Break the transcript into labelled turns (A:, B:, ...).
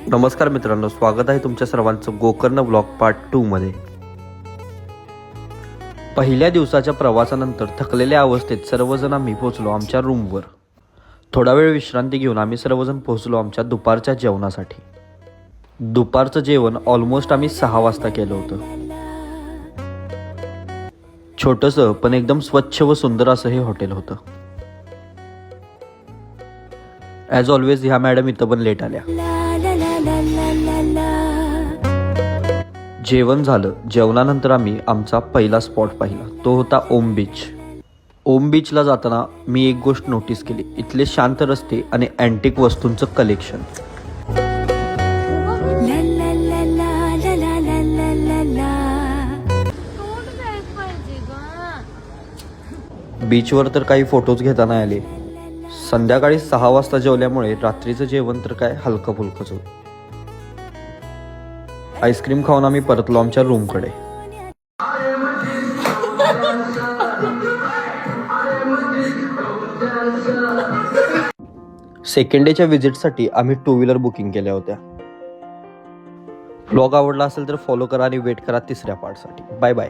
A: नमस्कार मित्रांनो, स्वागत आहे तुमच्या सर्वांचं गोकर्ण ब्लॉग पार्ट 2 मध्ये. पहिल्या दिवसाच्या प्रवासानंतर थकलेल्या अवस्थेत सर्वजण आम्ही पोहोचलो आमच्या रूमवर. थोडा वेळ विश्रांती घेऊन आम्ही सर्वजण पोहोचलो आमच्या दुपारच्या जेवणासाठी. दुपारचं जेवण ऑलमोस्ट आम्ही 6 वाजता केलं होतं. छोटंसं पण एकदम स्वच्छ व सुंदर असं हे हॉटेल होतं. ॲज ऑलवेज ह्या मॅडम इथं पण लेट आल्या. जेवण झालं. जेवणानंतर आम्ही आमचा पहिला स्पॉट पाहिला, तो होता ओम बीच. ओम बीचला जाताना मी एक गोष्ट नोटीस केली, इथले शांत रस्ते आणि अँटिक वस्तूंचं कलेक्शन. बीचवर तर काही फोटोज घेता नाही आले. संध्याकाळी 6 वाजता जेवल्यामुळे रात्रीचं जेवण तर काय हलकं फुलकंच होतं. आईस्क्रीम खाऊन आम्ही परतलो आमच्या रूमकडे. सेकंड डेच्या व्हिजिटसाठी आम्ही 2 व्हीलर बुकिंग केल्या होत्या. व्लॉग आवडला असेल तर फॉलो करा आणि वेट करा तिसऱ्या पार्टसाठी. Bye bye.